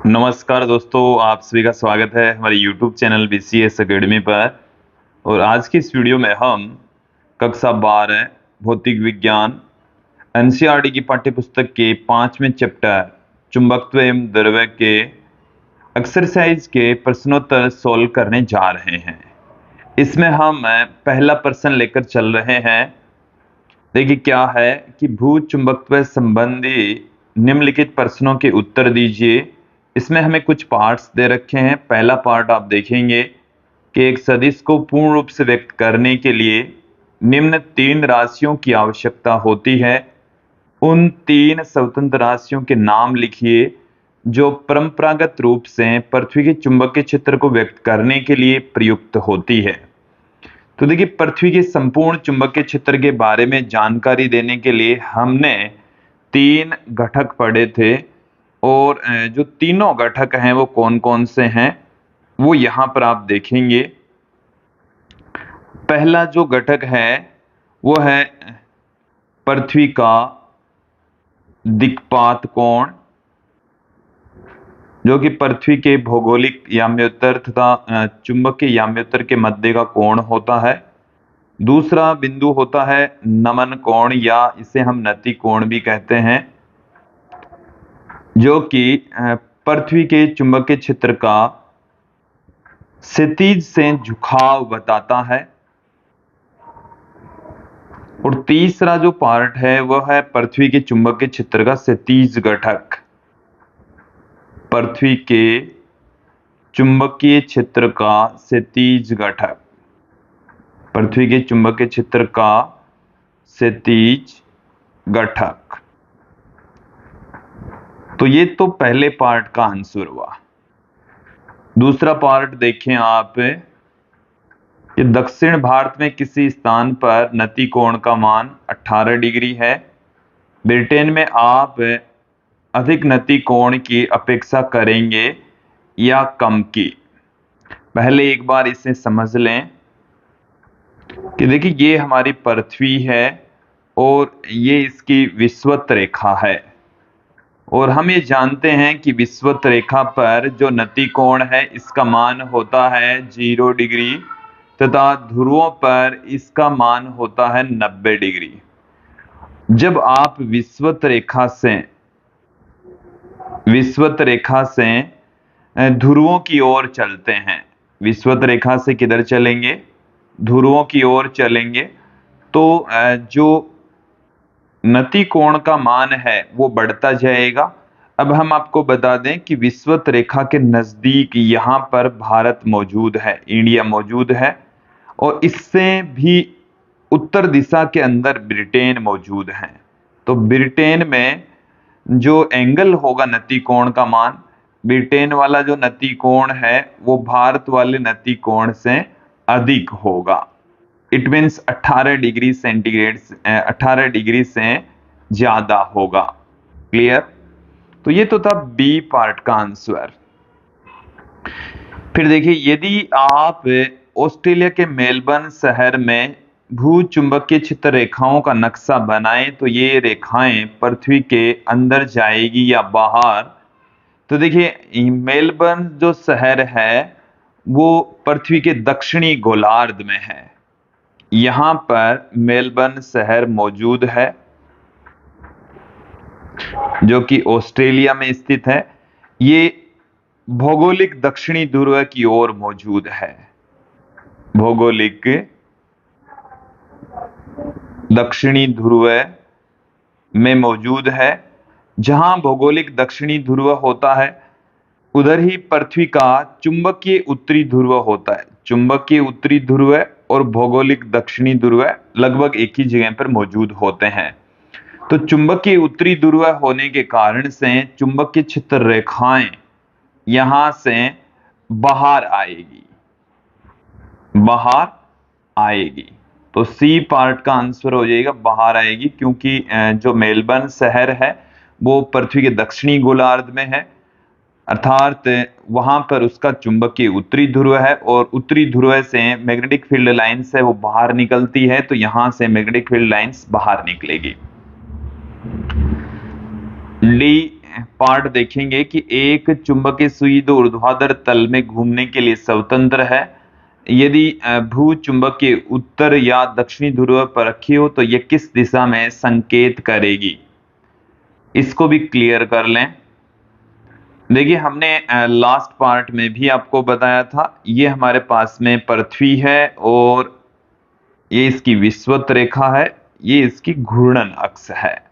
नमस्कार दोस्तों, आप सभी का स्वागत है हमारे YouTube चैनल BCS एकेडमी पर। और आज की इस वीडियो में हम कक्षा 12 भौतिक विज्ञान एनसीईआरटी की पाठ्यपुस्तक के 5वें चैप्टर चुंबकत्व एवं द्रव्य के एक्सरसाइज के प्रश्नोत्तर सोल्व करने जा रहे हैं। इसमें हम पहला प्रश्न लेकर चल रहे हैं। देखिए क्या है कि भू चुंबकत्व संबंधी निम्नलिखित प्रश्नों के उत्तर दीजिए। इसमें हमें कुछ पार्ट्स दे रखे हैं। पहला पार्ट आप देखेंगे कि एक सदिश को पूर्ण रूप से व्यक्त करने के लिए निम्न 3 राशियों की आवश्यकता होती है। उन 3 स्वतंत्र राशियों के नाम लिखिए जो परंपरागत रूप से पृथ्वी के चुंबकीय क्षेत्र को व्यक्त करने के लिए प्रयुक्त होती है। तो देखिए, पृथ्वी के संपूर्ण चुंबकीय क्षेत्र के बारे में जानकारी देने के लिए हमने 3 घटक पढ़े थे। और जो तीनों घटक हैं वो कौन कौन से हैं वो यहां पर आप देखेंगे। पहला जो घटक है वो है पृथ्वी का दिक्पात कोण, जो कि पृथ्वी के भौगोलिक याम्योत्तर तथा चुंबकीय याम्योत्तर के मध्य का कोण होता है। दूसरा बिंदु होता है नमन कोण, या इसे हम नति कोण भी कहते हैं, जो कि पृथ्वी के चुंबकीय क्षेत्र का क्षितिज से झुकाव बताता है। और तीसरा जो पार्ट है वह है पृथ्वी के चुंबकीय क्षेत्र का क्षितिज घटक। पृथ्वी के चुंबकीय क्षेत्र का क्षितिज घटक, पृथ्वी के चुंबकीय क्षेत्र का क्षितिज घटक। तो ये तो पहले पार्ट का आंसर हुआ। दूसरा पार्ट देखें आप कि दक्षिण भारत में किसी स्थान पर नति कोण का मान 18 डिग्री है। ब्रिटेन में आप अधिक नति कोण की अपेक्षा करेंगे या कम की। पहले एक बार इसे समझ लें कि देखिए ये हमारी पृथ्वी है और ये इसकी विषुवत रेखा है। और हम ये जानते हैं कि विषुवत रेखा पर जो नति कोण है इसका मान होता है 0 डिग्री तथा ध्रुवों पर इसका मान होता है 90 डिग्री। जब आप विषुवत रेखा से ध्रुवों की ओर चलते हैं, विषुवत रेखा से किधर चलेंगे? ध्रुवों की ओर चलेंगे, तो जो नति कोण का मान है वो बढ़ता जाएगा। अब हम आपको बता दें कि विषुवत रेखा के नजदीक यहां पर भारत मौजूद है, इंडिया मौजूद है, और इससे भी उत्तर दिशा के अंदर ब्रिटेन मौजूद है। तो ब्रिटेन में जो एंगल होगा नति कोण का मान, ब्रिटेन वाला जो नति कोण है वो भारत वाले नति कोण से अधिक होगा। It means 18 degree centigrade, 18 degree से ज्यादा होगा। क्लियर? तो ये तो था बी पार्ट का आंसर। फिर देखिए, यदि आप ऑस्ट्रेलिया के मेलबर्न शहर में भू चुंबकीय क्षेत्र रेखाओं का नक्शा बनाएं तो ये रेखाएं पृथ्वी के अंदर जाएगी या बाहर? तो देखिए, मेलबर्न जो शहर है वो पृथ्वी के दक्षिणी गोलार्ध में है। यहां पर मेलबर्न शहर मौजूद है जो कि ऑस्ट्रेलिया में स्थित है। ये भौगोलिक दक्षिणी ध्रुव की ओर मौजूद है, भौगोलिक दक्षिणी ध्रुव में मौजूद है। जहां भौगोलिक दक्षिणी ध्रुव होता है उधर ही पृथ्वी का चुंबकीय उत्तरी ध्रुव होता है। चुंबकीय उत्तरी ध्रुव और भौगोलिक दक्षिणी ध्रुव लगभग एक ही जगह पर मौजूद होते हैं। तो चुंबकीय उत्तरी ध्रुव होने के कारण से चुंबकीय क्षेत्र रेखाएं यहां से बाहर आएगी। तो सी पार्ट का आंसर हो जाएगा, बाहर आएगी, क्योंकि जो मेलबर्न शहर है वो पृथ्वी के दक्षिणी गोलार्ध में है, अर्थात वहां पर उसका चुंबकीय उत्तरी ध्रुव है और उत्तरी ध्रुव से मैग्नेटिक फील्ड लाइंस है वो बाहर निकलती है। तो यहां से मैग्नेटिक फील्ड लाइंस बाहर निकलेगी। डी पार्ट देखेंगे कि एक चुंबकीय सुई दो ऊर्ध्वाधर तल में घूमने के लिए स्वतंत्र है। यदि भू चुंबकीय उत्तर या दक्षिणी ध्रुव पर रखी हो तो यह किस दिशा में संकेत करेगी, इसको भी क्लियर कर लें। देखिए हमने लास्ट पार्ट में भी आपको बताया था, ये हमारे पास में पृथ्वी है और ये इसकी विषुवत रेखा है, ये इसकी घूर्णन अक्ष है।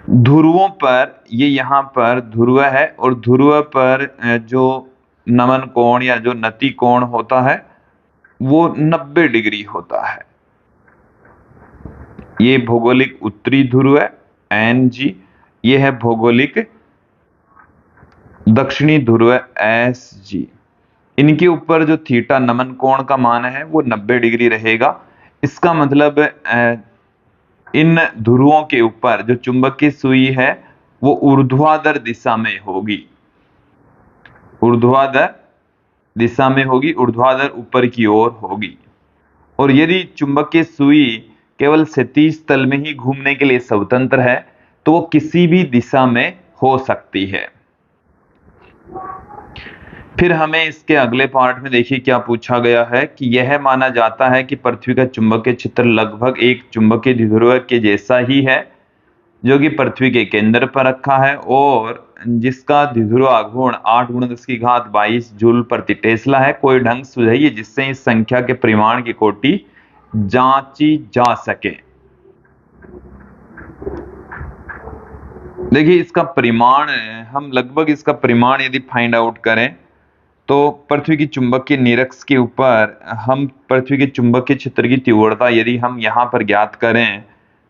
ध्रुवों पर ये यहाँ पर ध्रुव है और ध्रुव पर जो नमन कोण या जो नति कोण होता है वो 90 डिग्री होता है। ये भौगोलिक उत्तरी ध्रुव है NG, ये है भौगोलिक दक्षिणी ध्रुव SG। इनके ऊपर जो थीटा नमन कोण का मान है वो 90 डिग्री रहेगा। इसका मतलब इन ध्रुवों के ऊपर जो चुंबकीय सुई है वो ऊर्ध्वाधर दिशा में होगी, ऊर्ध्वाधर दिशा में होगी, ऊर्ध्वाधर ऊपर की ओर होगी। और यदि चुंबकीय सुई केवल क्षैतिज तल में ही घूमने के लिए स्वतंत्र है तो वो किसी भी दिशा में हो सकती है। फिर हमें इसके अगले पार्ट में देखिए क्या पूछा गया है कि यह माना जाता है कि पृथ्वी का चुंबकीय क्षेत्र लगभग एक चुंबकीय द्विध्रुव के जैसा ही है जो कि पृथ्वी के केंद्र पर रखा है और जिसका द्विध्रुव आघूर्ण 8×10⁻22 जूल प्रति टेस्ला है। कोई ढंग सुझाइए जिससे इस संख्या के परिमाण की कोटि जांची जा सके। देखिए इसका परिमाण, हम लगभग इसका परिमाण यदि फाइंड आउट करें तो पृथ्वी की चुंबकीय निरक्ष के ऊपर हम पृथ्वी के चुंबकीय क्षेत्र की तीव्रता यदि हम यहां पर ज्ञात करें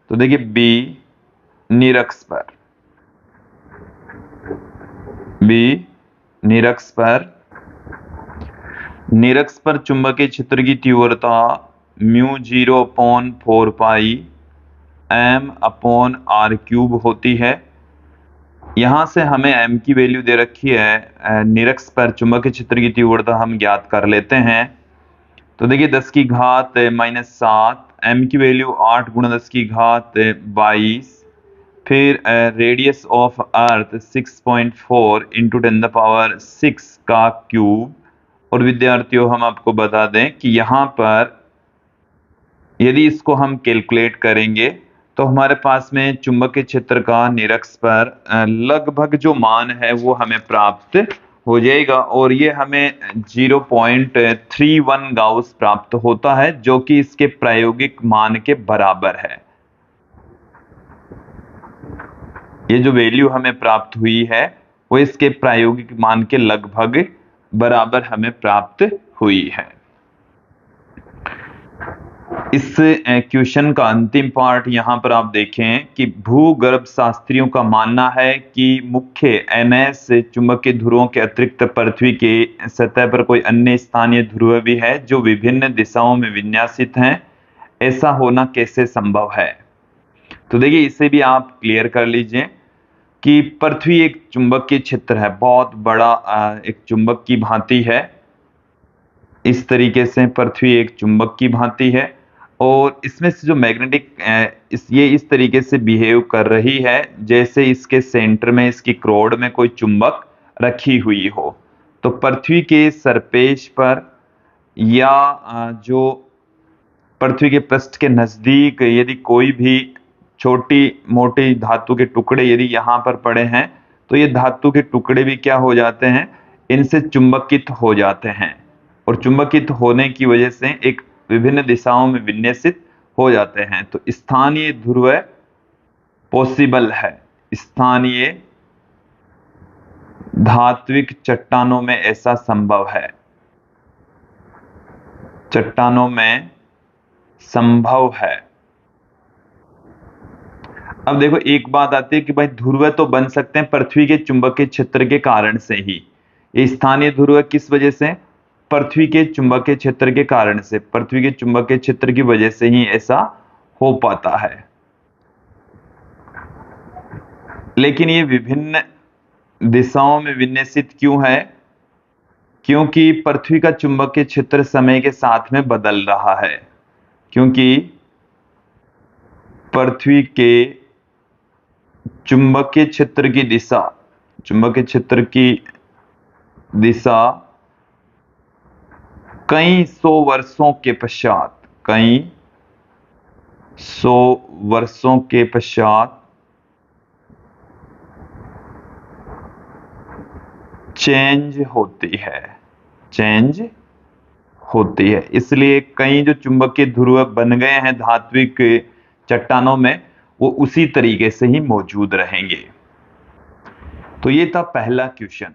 तो देखिए B निरक्ष पर चुंबकीय क्षेत्र की तीव्रता μ0/4π m/r³ होती है। यहां से हमें m की वैल्यू दे रखी है, निरक्ष पर चुंबकीय क्षेत्र की तीव्रता हम ज्ञात कर लेते हैं। तो देखिए 10⁻⁻7, m की वैल्यू 8×10⁻22, फिर रेडियस ऑफ अर्थ 6.4 × 10⁻6 का क्यूब। और विद्यार्थियों हम आपको बता दें कि यहाँ पर यदि इसको हम कैलकुलेट करेंगे तो हमारे पास में चुंबकीय क्षेत्र का निरक्ष पर लगभग जो मान है वो हमें प्राप्त हो जाएगा और ये हमें 0.31 गाउस प्राप्त होता है जो कि इसके प्रायोगिक मान के बराबर है। ये जो वैल्यू हमें प्राप्त हुई है वो इसके प्रायोगिक मान के लगभग बराबर हमें प्राप्त हुई है। इस क्वेश्चन का अंतिम पार्ट यहां पर आप देखें कि भूगर्भ शास्त्रियों का मानना है कि मुख्य NS चुंबकीय ध्रुवों के अतिरिक्त पृथ्वी के सतह पर कोई अन्य स्थानीय ध्रुव भी है जो विभिन्न दिशाओं में विन्यासित हैं। ऐसा होना कैसे संभव है? तो देखिए इसे भी आप क्लियर कर लीजिए कि पृथ्वी एक चुंबकीय क्षेत्र है, बहुत बड़ा एक चुंबक की भांति है। इस तरीके से पृथ्वी एक चुंबक की भांति है और इसमें से जो मैग्नेटिक ये इस तरीके से बिहेव कर रही है जैसे इसके सेंटर में, इसकी क्रोड में कोई चुंबक रखी हुई हो। तो पृथ्वी के सरफेस पर या जो पृथ्वी के पृष्ठ के नजदीक यदि कोई भी छोटी मोटी धातु के टुकड़े यदि यहाँ पर पड़े हैं तो ये धातु के टुकड़े भी क्या हो जाते हैं, इनसे चुंबकित हो जाते हैं और चुंबकित होने की वजह से एक विभिन्न दिशाओं में विन्यासित हो जाते हैं। तो स्थानीय ध्रुव पॉसिबल है, स्थानीय धात्विक चट्टानों में ऐसा संभव है, चट्टानों में संभव है। अब देखो एक बात आती है कि भाई ध्रुव तो बन सकते हैं पृथ्वी के चुंबकीय क्षेत्र के कारण से ही। ये स्थानीय ध्रुव किस वजह से? पृथ्वी के चुंबकीय क्षेत्र के कारण से, पृथ्वी के चुंबकीय क्षेत्र की वजह से ही ऐसा हो पाता है। लेकिन ये विभिन्न दिशाओं में विन्यासित क्यों है? क्योंकि पृथ्वी का चुंबकीय क्षेत्र समय के साथ में बदल रहा है, क्योंकि पृथ्वी के चुंबकीय क्षेत्र की दिशा, चुंबकीय क्षेत्र की दिशा कई सौ वर्षों के पश्चात, कई सौ वर्षों के पश्चात चेंज होती है, चेंज होती है। इसलिए कई जो चुंबकीय ध्रुव बन गए हैं धात्विक चट्टानों में, वो उसी तरीके से ही मौजूद रहेंगे। तो ये था पहला क्वेश्चन।